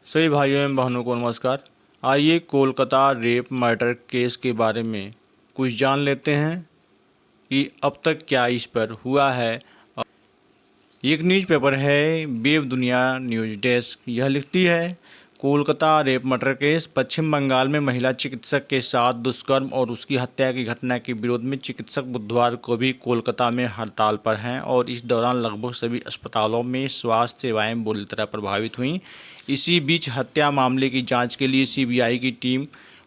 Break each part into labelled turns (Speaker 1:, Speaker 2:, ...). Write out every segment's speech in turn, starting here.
Speaker 1: सभी भाइयों एवं बहनों को नमस्कार। आइए कोलकाता रेप मर्डर केस के बारे में कुछ जान लेते हैं कि अब तक क्या इस पर हुआ है। एक न्यूज़पेपर है वेब दुनिया न्यूज डेस्क। यह लिखती है, Kolkata rape murder case. Paschim Bangal में महिला चिकित्सक के साथ दुष्कर्म और उसकी हत्या की घटना के विरोध में चिकित्सक बुधवार को भी कोलकाता में हड़ताल पर हैं और इस दौरान लगभग सभी अस्पतालों में स्वास्थ्य सेवाएं बुरी तरह प्रभावित हुईं। इसी बीच हत्या मामले की जांच के लिए सीबीआई की टीम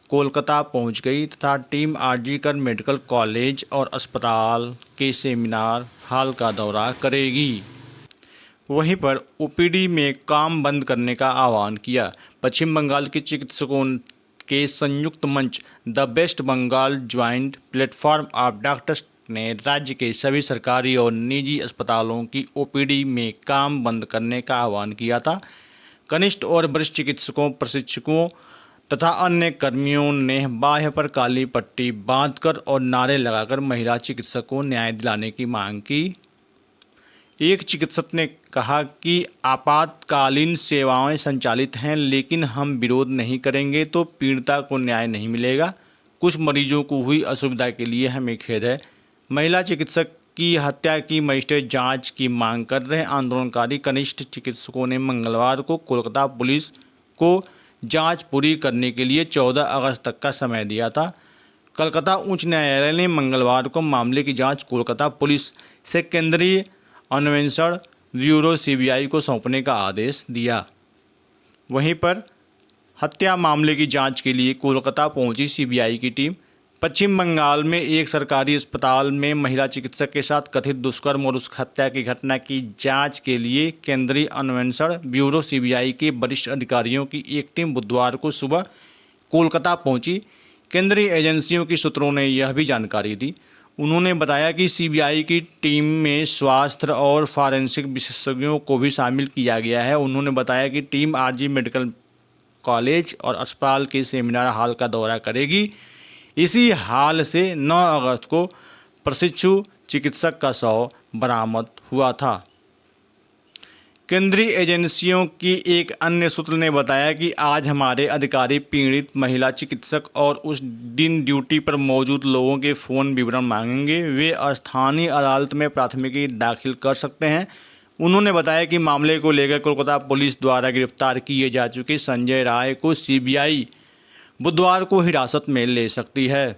Speaker 1: कोलकाता पहुंच गई तथा टीम आरजीकर मेडिकल कॉलेज और अस्पताल के सेमिनार हॉल का दौरा करेगी। वहीं पर ओपीडी में काम बंद करने का आह्वान किया। पश्चिम बंगाल के चिकित्सकों के संयुक्त मंच the West Bengal joint platform of doctors ने राज्य के सभी सरकारी और निजी अस्पतालों की ओपीडी में काम बंद करने का आह्वान किया था। कनिष्ठ और वरिष्ठ चिकित्सकों, प्रशिक्षकों तथा अन्य कर्मियों ने बाह्य पर काली पट्टी बांधकर और नारे लगाकर महिला चिकित्सक को न्याय दिलाने की मांग की। एक चिकित्सक ने कहा कि आपातकालीन सेवाएं संचालित हैं, लेकिन हम विरोध नहीं करेंगे तो पीड़िता को न्याय नहीं मिलेगा। कुछ मरीजों को हुई असुविधा के लिए हमें खेद है। महिला चिकित्सक की हत्या की मजिस्ट्रेट जांच की मांग कर रहे आंदोलनकारी कनिष्ठ चिकित्सकों ने मंगलवार को कोलकाता पुलिस को जांच पूरी करने के लिए 14 अगस्त तक का समय दिया था। कलकत्ता उच्च न्यायालय ने मंगलवार को मामले की जांच कोलकाता पुलिस से केंद्रीय अन्वेषण ब्यूरो सीबीआई को सौंपने का आदेश दिया। वहीं पर हत्या मामले की जांच के लिए कोलकाता पहुंची सीबीआई की टीम पश्चिम बंगाल में एक सरकारी अस्पताल में महिला चिकित्सक के साथ कथित दुष्कर्म और उस हत्या की घटना की जांच के लिए केंद्रीय अन्वेषण ब्यूरो सीबीआई के वरिष्ठ अधिकारियों की एक टीम बुधवार को सुबह कोलकाता पहुंची। केंद्रीय एजेंसियों के सूत्रों ने यह भी जानकारी दी। उन्होंने बताया कि सीबीआई की टीम में स्वास्थ्य और फॉरेंसिक विशेषज्ञों को भी शामिल किया गया है। उन्होंने बताया कि टीम आरजी मेडिकल कॉलेज और अस्पताल के सेमिनार हॉल का दौरा करेगी। इसी हाल से 9 अगस्त को प्रशिक्षु चिकित्सक का शव बरामद हुआ था। केंद्रीय एजेंसियों की एक अन्य सूत्र ने बताया कि आज हमारे अधिकारी पीड़ित महिला चिकित्सक और उस दिन ड्यूटी पर मौजूद लोगों के फ़ोन विवरण मांगेंगे। वे स्थानीय अदालत में प्राथमिकी दाखिल कर सकते हैं। उन्होंने बताया कि मामले को लेकर कोलकाता पुलिस द्वारा गिरफ्तार किए जा चुके संजय राय को सीबीआई बुधवार को हिरासत में ले सकती है।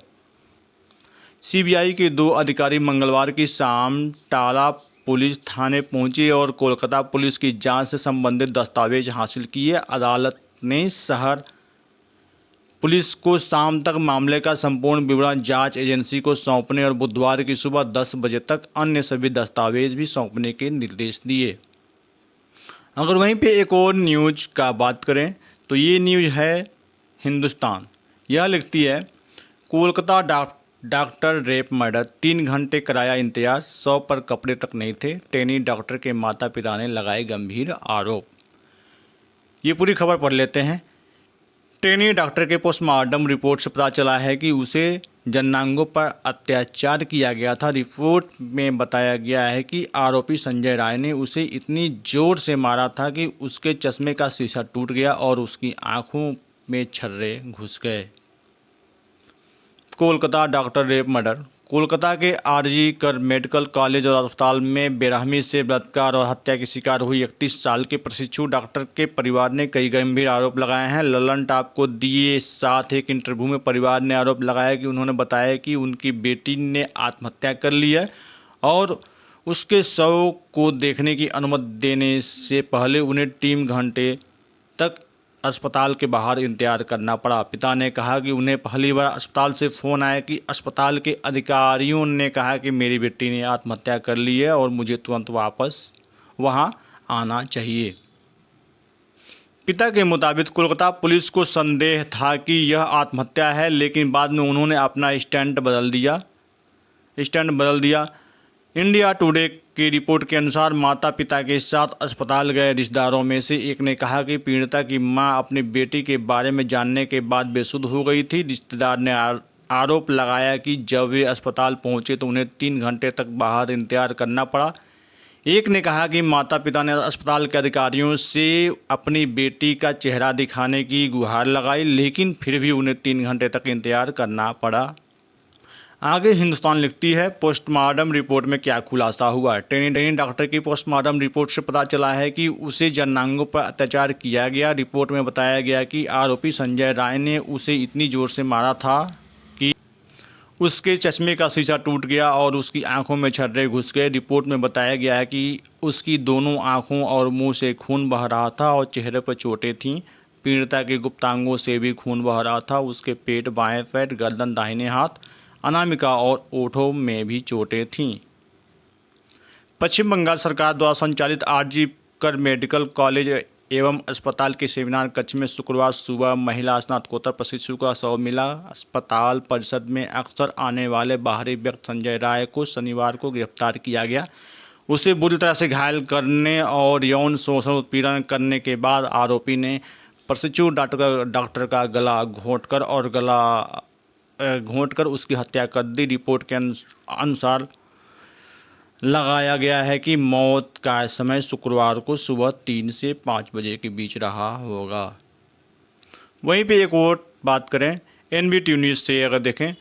Speaker 1: सीबीआई के 2 अधिकारी मंगलवार की शाम टाला पुलिस थाने पहुंचे और कोलकाता पुलिस की जांच से संबंधित दस्तावेज हासिल किए। अदालत ने शहर पुलिस को शाम तक मामले का संपूर्ण विवरण जांच एजेंसी को सौंपने और बुधवार की सुबह 10 बजे तक अन्य सभी दस्तावेज भी सौंपने के निर्देश दिए। अगर वहीं पे एक और न्यूज़ का बात करें तो ये न्यूज़ है हिंदुस्तान। यह लिखती है, कोलकाता डॉक्टर रेप मर्डर, 3 घंटे कराया इंतजार, 100 पर कपड़े तक नहीं थे, ट्रेनी डॉक्टर के माता पिता ने लगाए गंभीर आरोप। ये पूरी खबर पढ़ लेते हैं। ट्रेनी डॉक्टर के पोस्टमार्टम रिपोर्ट से पता चला है कि उसे जननांगों पर अत्याचार किया गया था। रिपोर्ट में बताया गया है कि आरोपी संजय राय ने उसे इतनी जोर से मारा था कि उसके चश्मे का शीशा टूट गया और उसकी आंखों में छर्रे घुस गए। Kolkata doctor rape murder. Kolkata के आरजी कर मेडिकल कॉलेज और अस्पताल में बेरहमी से बलात्कार और हत्या की शिकार हुई 31 साल के प्रशिक्षु डॉक्टर के परिवार ने कई गंभीर आरोप लगाए हैं। ललन टॉप को दिए साथ एक इंटरव्यू में परिवार ने आरोप लगाया कि उन्होंने बताया कि उनकी बेटी ने आत्महत्या कर ली है और उसके शव को देखने की अनुमति देने से पहले उन्हें 3 घंटे तक अस्पताल के बाहर इंतजार करना पड़ा। पिता ने कहा कि उन्हें पहली बार अस्पताल से फ़ोन आया कि अस्पताल के अधिकारियों ने कहा कि मेरी बेटी ने आत्महत्या कर ली है और मुझे तुरंत वापस वहां आना चाहिए। पिता के मुताबिक कोलकाता पुलिस को संदेह था कि यह आत्महत्या है, लेकिन बाद में उन्होंने अपना स्टैंड बदल दिया। इंडिया टुडे की रिपोर्ट के अनुसार माता पिता के साथ अस्पताल गए रिश्तेदारों में से एक ने कहा कि पीड़िता की मां अपनी बेटी के बारे में जानने के बाद बेसुध हो गई थी। रिश्तेदार ने आरोप लगाया कि जब वे अस्पताल पहुंचे तो उन्हें 3 घंटे तक बाहर इंतजार करना पड़ा। एक ने कहा कि माता पिता ने अस्पताल के अधिकारियों से अपनी बेटी का चेहरा दिखाने की गुहार लगाई, लेकिन फिर भी उन्हें 3 घंटे तक इंतजार करना पड़ा। आगे हिंदुस्तान लिखती है, पोस्टमार्टम रिपोर्ट में क्या खुलासा हुआ। ट्रेनी डॉक्टर की पोस्टमार्टम रिपोर्ट से पता चला है कि उसे जननांगों पर अत्याचार किया गया। रिपोर्ट में बताया गया कि आरोपी संजय राय ने उसे इतनी जोर से मारा था कि उसके चश्मे का शीशा टूट गया और उसकी आंखों में छर्रे घुस गए। रिपोर्ट में बताया गया है कि उसकी दोनों आंखों और मुंह से खून बह रहा था और चेहरे पर चोटें थीं। पीड़िता के गुप्तांगों से भी खून बह रहा था। उसके पेट, बाएं पैर, गर्दन, दाहिने हाथ, अनामिका और ओठों में भी चोटें थीं। पश्चिम बंगाल सरकार द्वारा संचालित आरजी कर मेडिकल कॉलेज एवं अस्पताल के सेमिनार कक्ष में शुक्रवार सुबह महिला स्नातकोत्तर प्रशिक्षु का शव मिला। अस्पताल परिसर में अक्सर आने वाले बाहरी व्यक्ति संजय राय को शनिवार को गिरफ्तार किया गया। उसे बुरी तरह से घायल करने और यौन शोषण उत्पीड़न करने के बाद आरोपी ने प्रशिक्षु डॉक्टर का गला घोंटकर उसकी हत्या कर दी। रिपोर्ट के अनुसार लगाया गया है कि मौत का समय शुक्रवार को सुबह 3 से 5 बजे के बीच रहा होगा। वहीं पे एक और बात करें NBT न्यूज़ से अगर देखें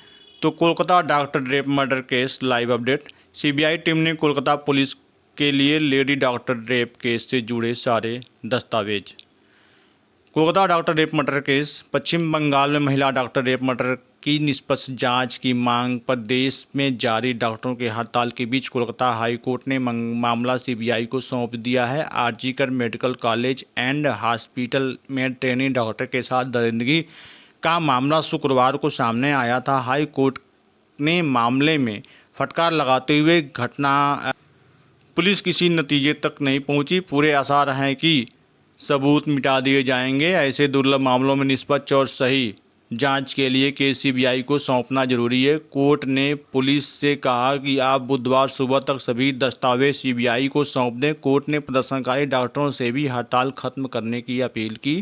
Speaker 1: तो Kolkata doctor rape murder case live update. CBI team ने कोलकाता पुलिस के लिए लेडी डॉक्टर रेप केस से जुड़े सारे दस्तावेज। Kolkata doctor rape murder case. Paschim Bangal में महिला डॉक्टर रेप मर्डर की निष्पक्ष जांच की मांग पर देश में जारी डॉक्टरों के हड़ताल के बीच कोलकाता हाई कोर्ट ने मामला CBI को सौंप दिया है। आरजी कर मेडिकल कॉलेज एंड हॉस्पिटल में ट्रेनी डॉक्टर के साथ दरिंदगी का मामला शुक्रवार को सामने आया था। हाई कोर्ट ने मामले में फटकार लगाते हुए पुलिस किसी नतीजे तक नहीं पहुंची। पूरे आसार हैं कि सबूत मिटा दिए जाएंगे। ऐसे दुर्लभ मामलों में निष्पक्ष और सही जांच के लिए केस CBI को सौंपना जरूरी है। कोर्ट ने पुलिस से कहा कि आप बुधवार सुबह तक सभी दस्तावेज CBI को सौंप दें। कोर्ट ने प्रदर्शनकारी डॉक्टरों से भी हड़ताल खत्म करने की अपील की।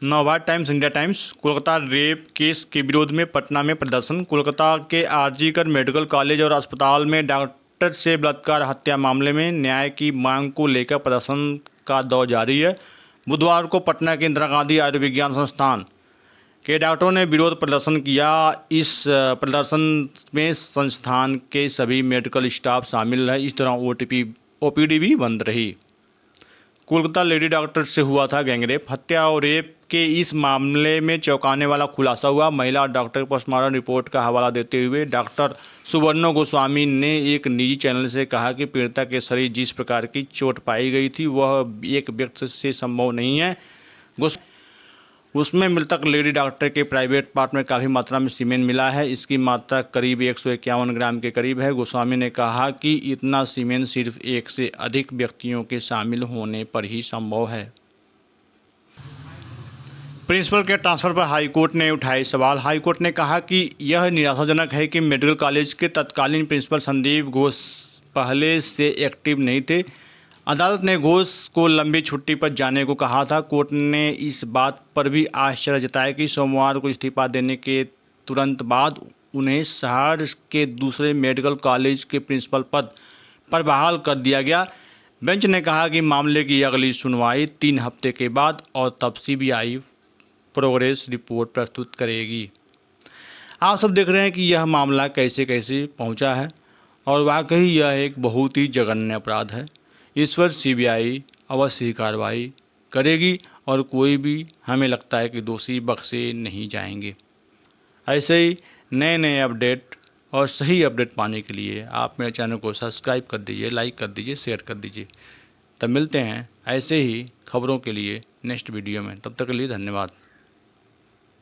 Speaker 1: Navbharat times, India times. Kolkata rape case के विरोध में पटना में प्रदर्शन। कोलकाता के आरजी कर मेडिकल कॉलेज और अस्पताल में डॉक्टर से बलात्कार हत्या मामले में न्याय की मांग को लेकर प्रदर्शन का दौर जारी है। बुधवार को पटना के इंदिरा गांधी आयुर्विज्ञान संस्थान के डॉक्टरों ने विरोध प्रदर्शन किया। इस प्रदर्शन में संस्थान के सभी मेडिकल स्टाफ शामिल है। इस दौरान OPD भी बंद रही। कोलकाता लेडी डॉक्टर से हुआ था गैंगरेप। हत्या और रेप के इस मामले में चौंकाने वाला खुलासा हुआ। महिला डॉक्टर पोस्टमार्टम रिपोर्ट का हवाला देते हुए डॉक्टर सुवर्णो गोस्वामी ने एक निजी चैनल से कहा कि पीड़िता के शरीर जिस प्रकार की चोट पाई गई थी वह एक व्यक्ति से संभव नहीं है। उसमें मृतक लेडी डॉक्टर के प्राइवेट पार्ट में काफ़ी मात्रा में सीमेंट मिला है। इसकी मात्रा करीब 151 ग्राम के करीब है। गोस्वामी ने कहा कि इतना सीमेंट सिर्फ एक से अधिक व्यक्तियों के शामिल होने पर ही संभव है। प्रिंसिपल के ट्रांसफर पर हाईकोर्ट ने उठाए सवाल। हाईकोर्ट ने कहा कि यह निराशाजनक है कि मेडिकल कॉलेज के तत्कालीन प्रिंसिपल संदीप घोष पहले से एक्टिव नहीं थे। अदालत ने घोष को लंबी छुट्टी पर जाने को कहा था। कोर्ट ने इस बात पर भी आश्चर्य जताया कि सोमवार को इस्तीफा देने के तुरंत बाद उन्हें शहर के दूसरे मेडिकल कॉलेज के प्रिंसिपल पद पर बहाल कर दिया गया। बेंच ने कहा कि मामले की अगली सुनवाई 3 हफ्ते के बाद और तब CBI प्रोग्रेस रिपोर्ट प्रस्तुत करेगी। आप सब देख रहे हैं कि यह मामला कैसे कैसे पहुंचा है और वाकई यह एक बहुत ही जघन्य अपराध है। इस पर CBI अवश्य ही कार्रवाई करेगी और कोई भी हमें लगता है कि दोषी बख्शे नहीं जाएंगे। ऐसे ही नए नए अपडेट और सही अपडेट पाने के लिए आप मेरे चैनल को सब्सक्राइब कर दीजिए, लाइक कर दीजिए, शेयर कर दीजिए। तब मिलते हैं ऐसे ही खबरों के लिए नेक्स्ट वीडियो में। तब तक के लिए धन्यवाद।